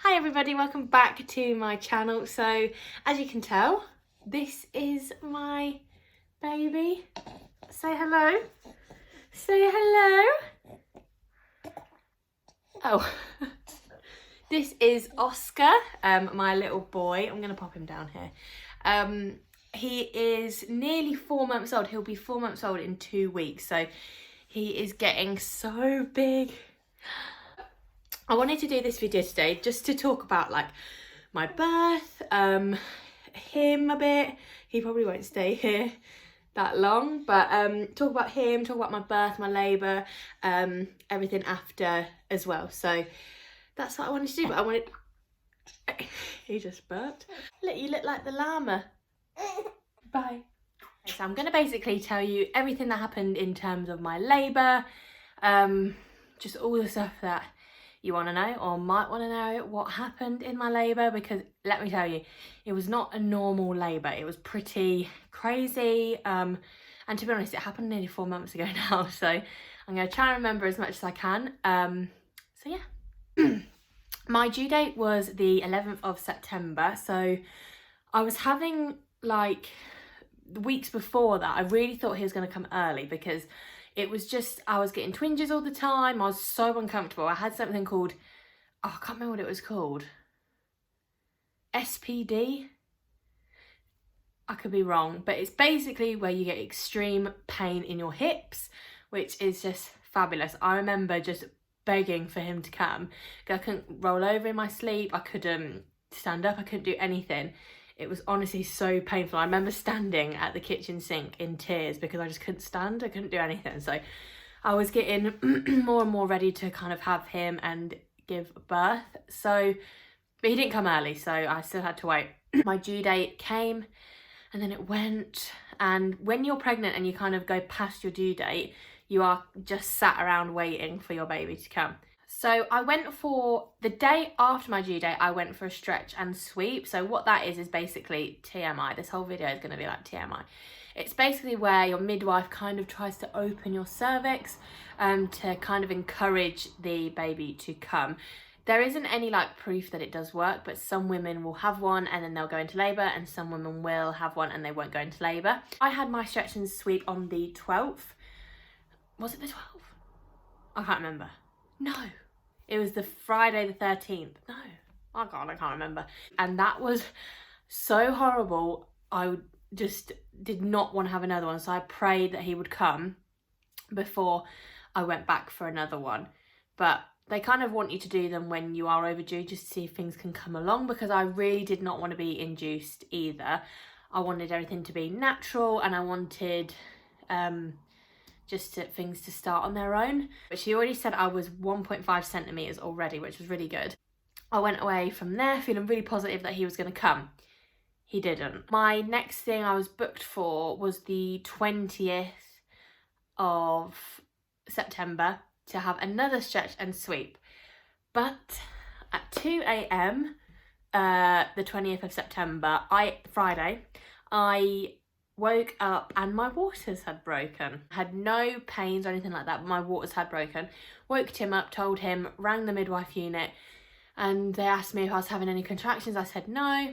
Hi everybody, welcome back to my channel. So as you can tell, this is my baby. Say hello. Say hello. Oh, this is Oscar, my little boy. I'm gonna pop him down here. He is nearly 4 months old. He'll be 4 months old in 2 weeks. So he is getting so big. I wanted to do this video today just to talk about like my birth, him a bit. He probably won't stay here that long, but talk about him, talk about my birth, my labour, everything after as well. So that's what I wanted to do, but I wanted... He just burped. Look, you look like the llama. Bye. So I'm going to basically tell you everything that happened in terms of my labour, just all the stuff that you want to know or might want to know what happened in my labour, because let me tell you, it was not a normal labour. It was pretty crazy, and to be honest, it happened nearly 4 months ago now, so I'm going to try and remember as much as I can. So yeah. My due date was the 11th of September, so I was having like the weeks before that, I really thought he was going to come early because it was just, I was getting twinges all the time. I was so uncomfortable. I had something called, oh, I can't remember what it was called. SPD? I could be wrong, but it's basically where you get extreme pain in your hips, which is just fabulous. I remember just begging for him to come. I couldn't roll over in my sleep. I couldn't stand up. I couldn't do anything. It was honestly so painful. I remember standing at the kitchen sink in tears because I just couldn't stand. I couldn't do anything. So I was getting more and more ready to kind of have him and give birth. So, but he didn't come early, so I still had to wait. My due date came and then it went. And when you're pregnant and you kind of go past your due date, you are just sat around waiting for your baby to come. So I went for, the day after my due date, I went for a stretch and sweep. So what that is basically TMI. This whole video is going to be like TMI. It's basically where your midwife kind of tries to open your cervix to kind of encourage the baby to come. There isn't any like proof that it does work, but some women will have one and then they'll go into labour, and some women will have one and they won't go into labour. I had my stretch and sweep on the 12th. Was it the 12th? I can't remember. No, it was the Friday the 13th. No, oh God, I can't remember. And that was so horrible. I just did not want to have another one. So I prayed that he would come before I went back for another one. But they kind of want you to do them when you are overdue, just to see if things can come along, because I really did not want to be induced either. I wanted everything to be natural, and I wanted things to start on their own. But she already said I was 1.5 centimetres already, which was really good. I went away from there feeling really positive that he was going to come. He didn't. My next thing I was booked for was the 20th of September to have another stretch and sweep. But at 2 a.m, the 20th of September, Friday, I woke up and my waters had broken. I had no pains or anything like that, but my waters had broken. Woke him up, told him, rang the midwife unit, and they asked me if I was having any contractions. I said no.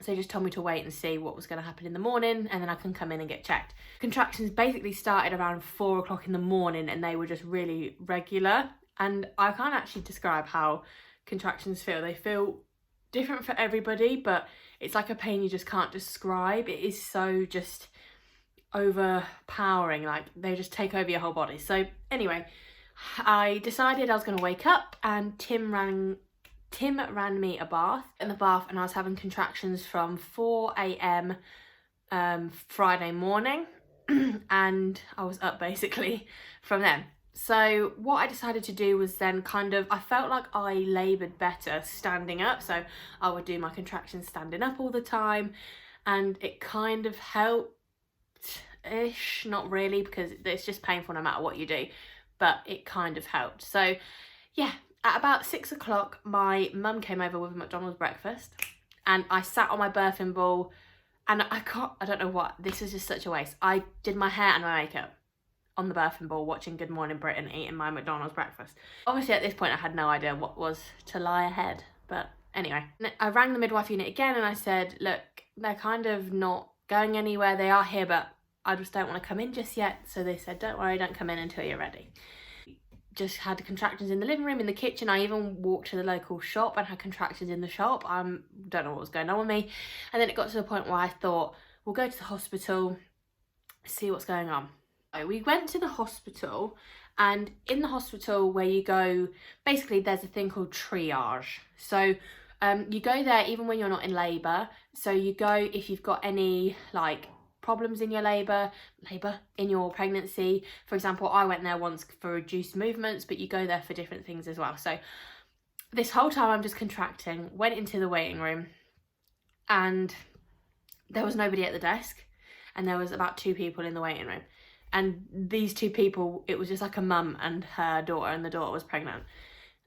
So they just told me to wait and see what was going to happen in the morning, and then I can come in and get checked. Contractions basically started around 4 o'clock in the morning, and they were just really regular. And I can't actually describe how contractions feel. They feel different for everybody, but it's like a pain you just can't describe. It is so just overpowering, like they just take over your whole body. So anyway, I decided I was going to wake up, and Tim ran me a bath in the bath, and I was having contractions from 4 a.m. Friday morning and I was up basically from then. So what I decided to do was then I felt like I laboured better standing up, so I would do my contractions standing up all the time, and it kind of helped-ish, not really, because it's just painful no matter what you do, but it kind of helped. So yeah, at about 6 o'clock, my mum came over with a McDonald's breakfast, and I sat on my birthing ball, and I don't know what, this is just such a waste. I did my hair and my makeup on the birthing ball, watching Good Morning Britain, eating my McDonald's breakfast. Obviously at this point I had no idea what was to lie ahead. But anyway, I rang the midwife unit again and I said, look, they're kind of not going anywhere. They are here, but I just don't want to come in just yet. So they said, don't worry, don't come in until you're ready. Just had contractions in the living room, in the kitchen. I even walked to the local shop and had contractions in the shop. Don't know what was going on with me. And then it got to the point where I thought, we'll go to the hospital, see what's going on. So we went to the hospital, and in the hospital where you go, basically there's a thing called triage. So you go there even when you're not in labour. So you go if you've got any like problems in your labour in your pregnancy. For example, I went there once for reduced movements, but you go there for different things as well. So this whole time I'm just contracting, went into the waiting room, and there was nobody at the desk, and there was about 2 people in the waiting room. And these 2 people, it was just like a mum and her daughter, and the daughter was pregnant,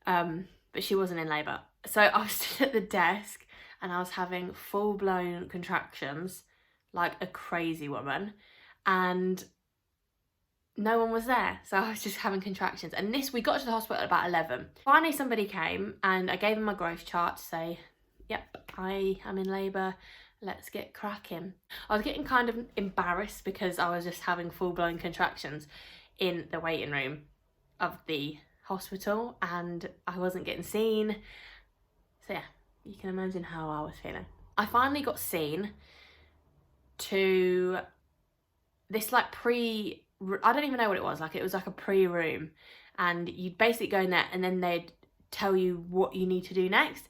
but she wasn't in labour. So I was stood at the desk and I was having full-blown contractions like a crazy woman, and no one was there. So I was just having contractions. And we got to the hospital at about 11. Finally somebody came and I gave them my growth chart to say, yep, I am in labour, let's get cracking. I was getting kind of embarrassed because I was just having full-blown contractions in the waiting room of the hospital and I wasn't getting seen. So yeah, you can imagine how I was feeling. I finally got seen to this like I don't even know what it was, like it was like a pre-room, and you'd basically go in there and then they'd tell you what you need to do next.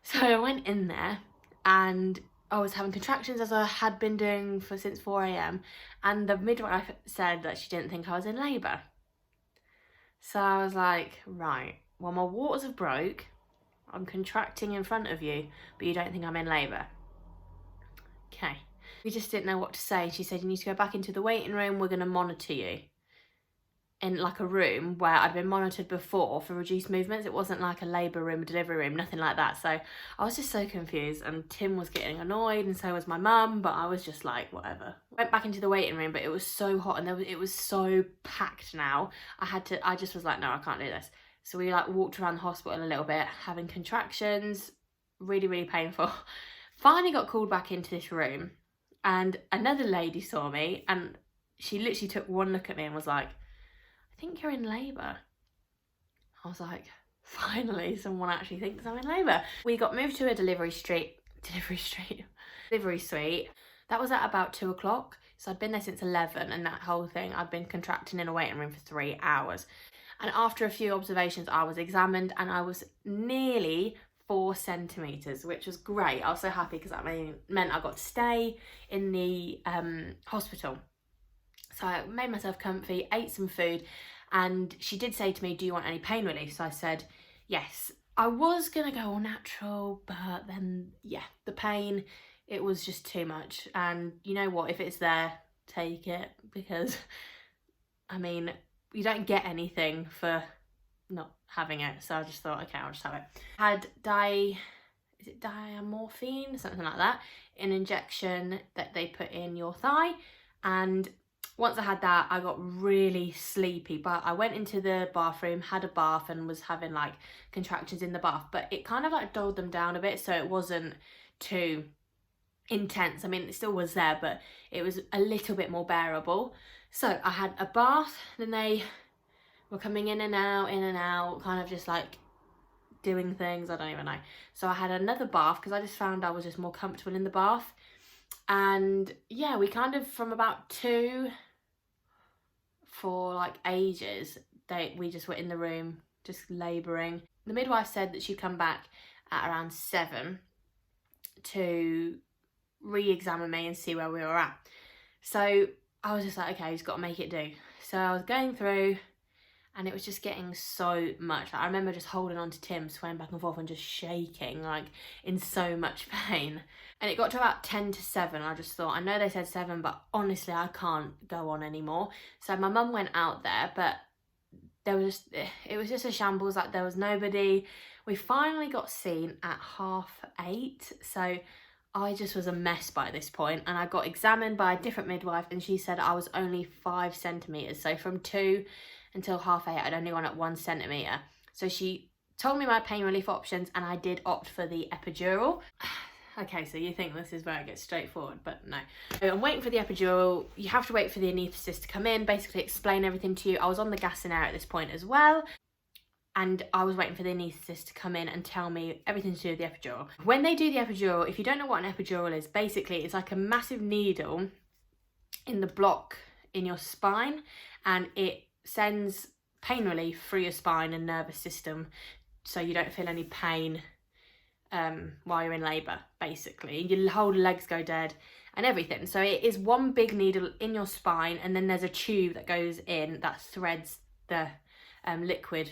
So I went in there and I was having contractions as I had been doing since 4 a.m. and the midwife said that she didn't think I was in labour. So I was like, right, well my waters have broke, I'm contracting in front of you, but you don't think I'm in labour. Okay. We just didn't know what to say. She said, you need to go back into the waiting room, we're going to monitor you. In like a room where I'd been monitored before for reduced movements. It wasn't like a labour room, a delivery room, nothing like that. So I was just so confused, and Tim was getting annoyed and so was my mum, but I was just like, whatever. Went back into the waiting room, but it was so hot and it was so packed now. I just was like, no, I can't do this. So we like walked around the hospital a little bit, having contractions, really, really painful. Finally got called back into this room. And another lady saw me and she literally took one look at me and was like, I think you're in labour. I was like, finally someone actually thinks I'm in labour. We got moved to a delivery suite. That was at about 2 o'clock. So I'd been there since 11, and that whole thing, I'd been contracting in a waiting room for 3 hours. And after a few observations, I was examined and I was nearly 4 centimetres, which was great. I was so happy because that meant I got to stay in the hospital. So I made myself comfy, ate some food, and she did say to me, do you want any pain relief? So I said, yes. I was going to go all natural, but then, yeah, the pain, it was just too much. And you know what? If it's there, take it, because, I mean, you don't get anything for not having it. So I just thought, okay, I'll just have it. Had diamorphine, something like that, an injection that they put in your thigh, and once I had that, I got really sleepy, but I went into the bathroom, had a bath, and was having like contractions in the bath, but it kind of like dulled them down a bit, so it wasn't too intense. I mean, it still was there, but it was a little bit more bearable. So I had a bath, then they were coming in and out, kind of just like doing things, I don't even know. So I had another bath because I just found I was just more comfortable in the bath. And yeah, we kind of, from about 2 for like ages, we just were in the room just labouring. The midwife said that she'd come back at around 7 to re-examine me and see where we were at. So I was just like, okay, he's got to make it do. So I was going through and it was just getting so much. Like, I remember just holding on to Tim, swaying back and forth and just shaking, like in so much pain. And it got to about 10 to 7. I just thought, I know they said 7, but honestly, I can't go on anymore. So my mum went out there, but it was just a shambles. Like, there was nobody. We finally got seen at 8:30. So I just was a mess by this point, and I got examined by a different midwife, and she said I was only 5 centimetres. So from 2 until 8:30, I'd only gone up 1 centimetre. So she told me my pain relief options, and I did opt for the epidural. Okay, so you think this is where it gets straightforward, but no. So I'm waiting for the epidural. You have to wait for the anaesthetist to come in, basically explain everything to you. I was on the gas and air at this point as well, and I was waiting for the anaesthetist to come in and tell me everything to do with the epidural. When they do the epidural, if you don't know what an epidural is, basically it's like a massive needle in the block in your spine, and it sends pain relief through your spine and nervous system, so you don't feel any pain while you're in labour, basically. Your whole legs go dead and everything. So it is one big needle in your spine, and then there's a tube that goes in that threads the liquid,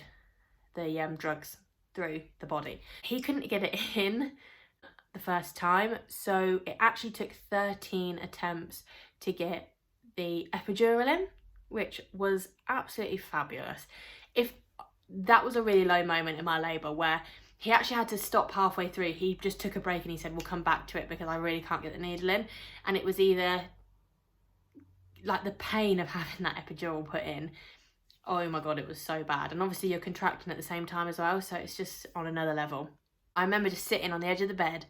the drugs through the body. He couldn't get it in the first time, so it actually took 13 attempts to get the epidural in, which was absolutely fabulous. If that was a really low moment in my labour where he actually had to stop halfway through. He just took a break and he said, we'll come back to it because I really can't get the needle in. And it was either like the pain of having that epidural put in. Oh my God, it was so bad. And obviously you're contracting at the same time as well, so it's just on another level. I remember just sitting on the edge of the bed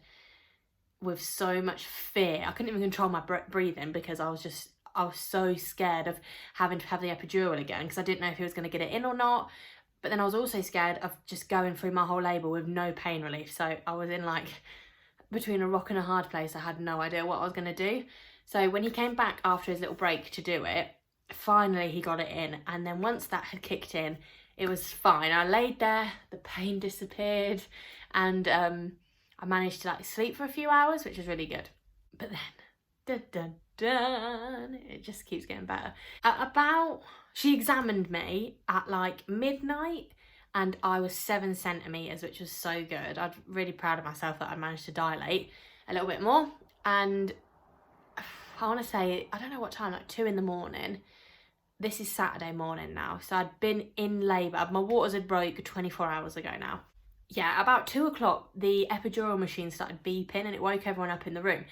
with so much fear. I couldn't even control my breathing because I was so scared of having to have the epidural again, because I didn't know if he was going to get it in or not. But then I was also scared of just going through my whole labour with no pain relief. So I was in like between a rock and a hard place. I had no idea what I was going to do. So when he came back after his little break to do it, finally he got it in. And then once that had kicked in, it was fine. I laid there, the pain disappeared, and I managed to like sleep for a few hours, which was really good. But then, it just keeps getting better. She examined me at like midnight, and I was 7 centimetres, which was so good. I'm really proud of myself that I managed to dilate a little bit more. And I want to say, I don't know what time, like 2 in the morning. This is Saturday morning now. So I'd been in labour. My waters had broke 24 hours ago now. Yeah, about 2 o'clock, the epidural machine started beeping and it woke everyone up in the room.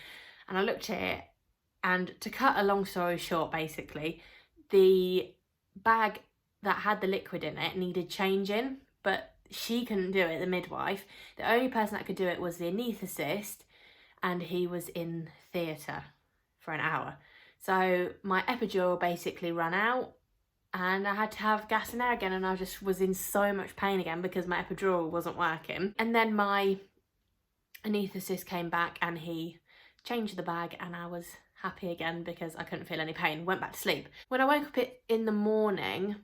And I looked at it, and to cut a long story short, basically, the bag that had the liquid in it needed changing, but she couldn't do it, the midwife. The only person that could do it was the anaesthetist, and he was in theatre for an hour. So my epidural basically ran out, and I had to have gas and air again, and I just was in so much pain again because my epidural wasn't working. And then my anaesthetist came back and he changed the bag, and I was happy again because I couldn't feel any pain. Went back to sleep. When I woke up in the morning,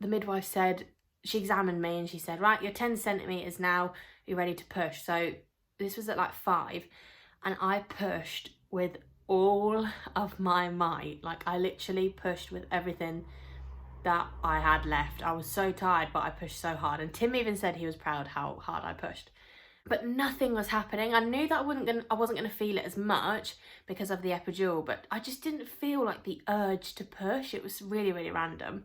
the midwife said, she examined me and she said, right, you're 10 centimetres now, you're ready to push. So this was at like 5, and I pushed with all of my might. Like I literally pushed with everything that I had left. I was so tired, but I pushed so hard. And Tim even said he was proud how hard I pushed. But nothing was happening. I knew that I wasn't gonna feel it as much because of the epidural, but I just didn't feel like the urge to push. It was really, really random.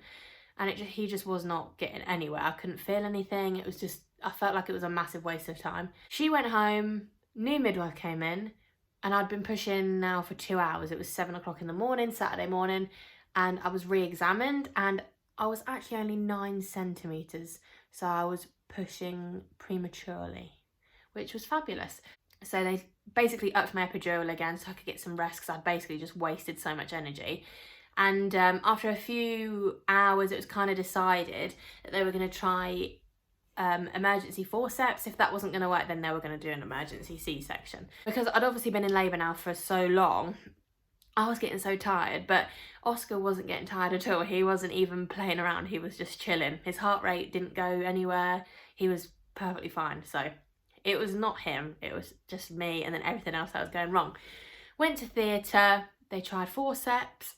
And he just was not getting anywhere. I couldn't feel anything. It was just, I felt like it was a massive waste of time. She went home, new midwife came in, and I'd been pushing now for 2 hours. It was 7 o'clock in the morning, Saturday morning, and I was re-examined, and I was actually only 9 centimetres. So I was pushing prematurely, which was fabulous. So they basically upped my epidural again so I could get some rest, because I'd basically just wasted so much energy. And after a few hours, it was kind of decided that they were going to try emergency forceps. If that wasn't going to work, then they were going to do an emergency C-section. Because I'd obviously been in labour now for so long, I was getting so tired, but Oscar wasn't getting tired at all. He wasn't even playing around. He was just chilling. His heart rate didn't go anywhere. He was perfectly fine. So it was not him, it was just me, and then everything else that was going wrong. Went to theatre, they tried forceps,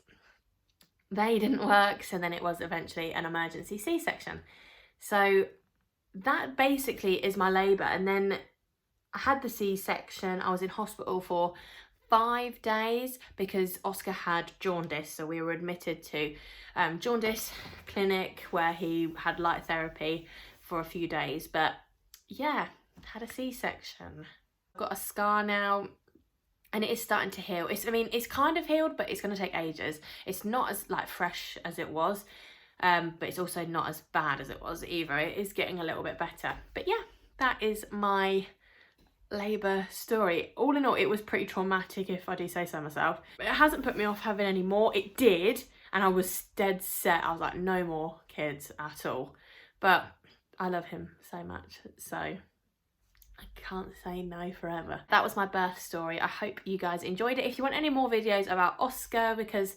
they didn't work, so then it was eventually an emergency C-section. So that basically is my labour. And then I had the C-section. I was in hospital for 5 days because Oscar had jaundice, so we were admitted to jaundice clinic where he had light therapy for a few days. But yeah, had a C-section. I've got a scar now, and it is starting to heal. It's kind of healed, but it's going to take ages. It's not as like fresh as it was. but it's also not as bad as it was either. It is getting a little bit better. But yeah, that is my labour story. All in all, it was pretty traumatic, if I do say so myself, but it hasn't put me off having any more. It did, and I was dead set. I was like, no more kids at all. But I love him so much, so I can't say no forever. That was my birth story. I hope you guys enjoyed it. If you want any more videos about Oscar, because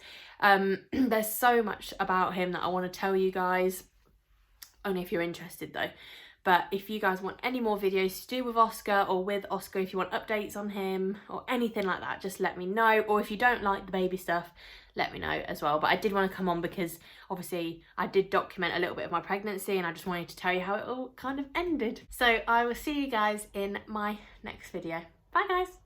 there's so much about him that I want to tell you guys, only if you're interested though. But if you guys want any more videos to do with Oscar, or with Oscar, if you want updates on him or anything like that, just let me know. Or if you don't like the baby stuff, let me know as well. But I did want to come on because obviously I did document a little bit of my pregnancy, and I just wanted to tell you how it all kind of ended. So I will see you guys in my next video. Bye guys.